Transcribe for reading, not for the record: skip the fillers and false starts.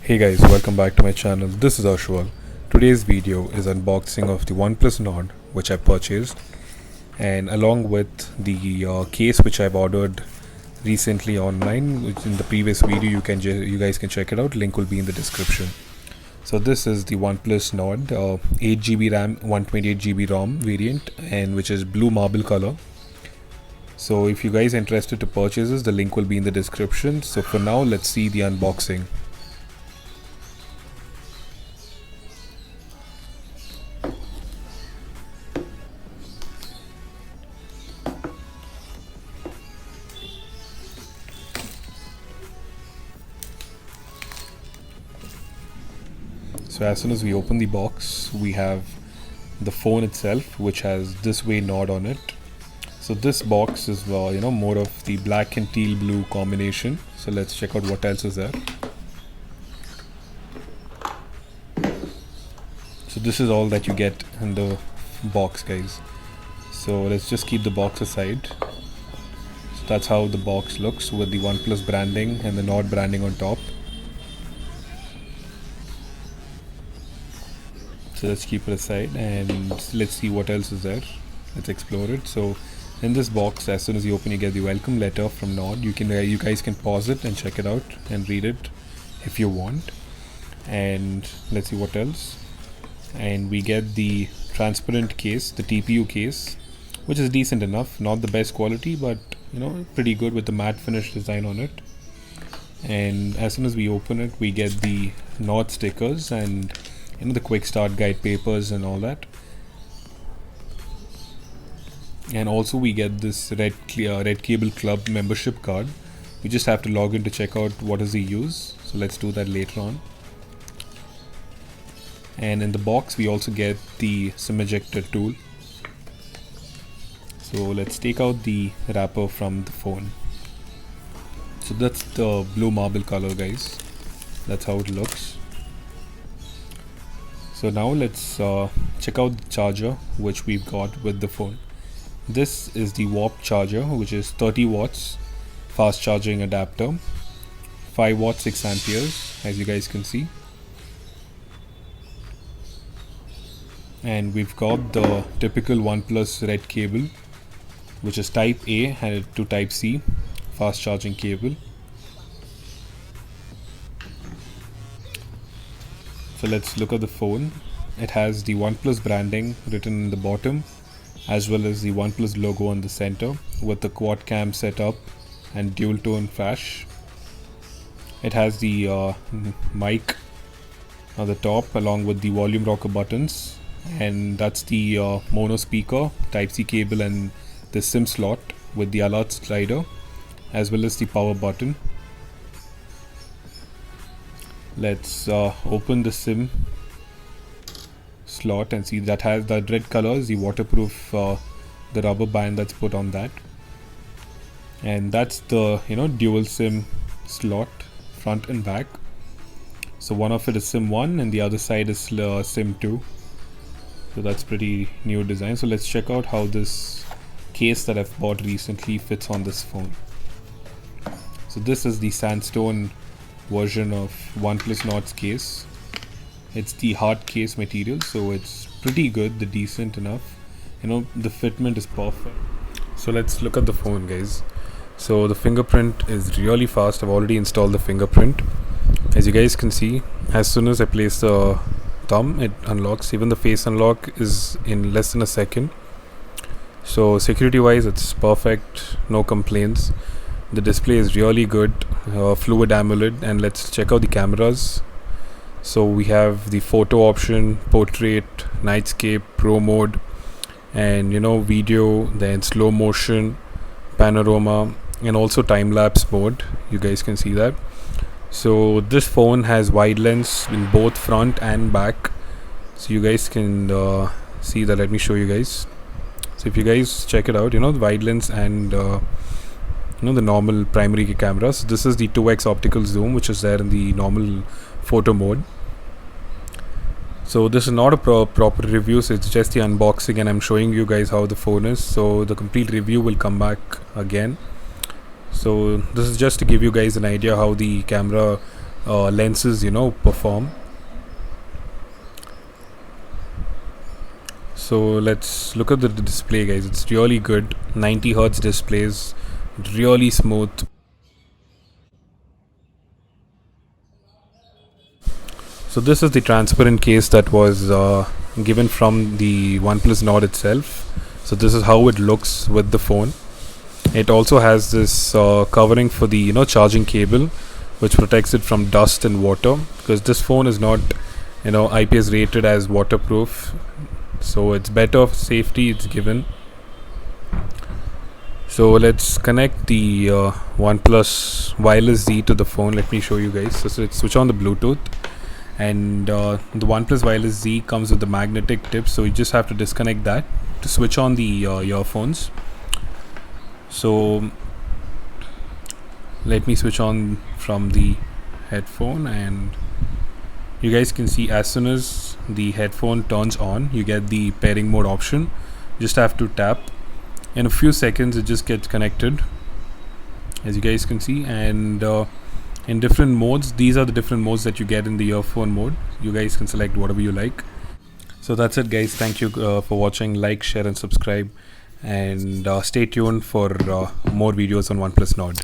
Hey guys, welcome back to my channel. This is Ashwal. Today's video is unboxing of the OnePlus Nord which I purchased, and along with the case which I've ordered recently online, which in the previous video you guys can check it out. Link will be in the description. So this is the OnePlus Nord 8GB RAM 128GB ROM variant, and which is blue marble color. So if you guys are interested to purchase this, the link will be in the description. So for now, let's see the unboxing. So as soon as we open the box, we have the phone itself, which has this way Nord on it. So this box is more of the black and teal blue combination. So let's check out what else is there. So this is all that you get in the box, guys. So let's just keep the box aside. So that's how the box looks with the OnePlus branding and the Nord branding on top. So let's keep it aside and let's see what else is there. Let's explore it. So in this box, as soon as you open, you get the welcome letter from Nord. You guys can pause it and check it out and read it if you want. And let's see what else. And we get the transparent case, the TPU case, which is decent enough. Not the best quality, but pretty good with the matte finish design on it. And as soon as we open it, we get the Nord stickers and the quick start guide papers and all that. And also we get this Red Cable Club membership card. We just have to log in to check out what is the use. So let's do that later on. And in the box we also get the SIM ejector tool. So let's take out the wrapper from the phone. So that's the blue marble color, guys. That's how it looks. So now let's check out the charger which we've got with the phone. This is the Warp charger, which is 30 watts fast charging adapter, 5 watts 6 amperes, as you guys can see. And we've got the typical OnePlus red cable, which is type A to type C fast charging cable. So let's look at the phone. It has the OnePlus branding written in the bottom, as well as the OnePlus logo on the center with the quad cam setup and dual tone flash. It has the mic on the top along with the volume rocker buttons, and that's the mono speaker, type C cable, and the SIM slot with the alert slider, as well as the power button. Let's open the SIM slot and see that has the red color is the waterproof the rubber band that's put on that. And that's the dual SIM slot, front and back. So one of it is SIM 1 and the other side is SIM 2. So that's pretty new design. So let's check out how this case that I've bought recently fits on this phone. So this is the sandstone version of OnePlus Nord's case. It's the hard case material, so it's pretty good, the decent enough. The fitment is perfect. So let's look at the phone, guys. So the fingerprint is really fast. I've already installed the fingerprint. As you guys can see, as soon as I place the thumb, it unlocks. Even the face unlock is in less than a second. So security wise, it's perfect, no complaints. The display is really good, fluid AMOLED. And let's check out the cameras. So we have the photo option, portrait, nightscape, pro mode, and video, then slow motion, panorama, and also time-lapse mode. You guys can see that. So this phone has wide lens in both front and back. So you guys can see that. Let me show you guys. So if you guys check it out, the wide lens and the normal primary camera. So this is the 2x optical zoom, which is there in the normal photo mode. So this is not a proper review, so it's just the unboxing and I'm showing you guys how the phone is. So the complete review will come back again. So this is just to give you guys an idea how the camera lenses, perform. So let's look at the display, guys. It's really good. 90 hertz displays, really smooth. So this is the transparent case that was given from the OnePlus Nord itself. So this is how it looks with the phone. It also has this covering for the charging cable, which protects it from dust and water, because this phone is not IPS rated as waterproof. So it's better safety it's given. So let's connect the OnePlus Wireless Z to the phone. Let me show you guys. So let's switch on the Bluetooth. And the OnePlus Wireless Z comes with the magnetic tip, so you just have to disconnect that to switch on the earphones. So let me switch on from the headphone, and you guys can see as soon as the headphone turns on, you get the pairing mode option. Just have to tap. In a few seconds it just gets connected, as you guys can see. And in different modes, these are the different modes that you get in the earphone mode. You guys can select whatever you like. So that's it, guys. Thank you for watching. Like, share and subscribe, and stay tuned for more videos on OnePlus Nord.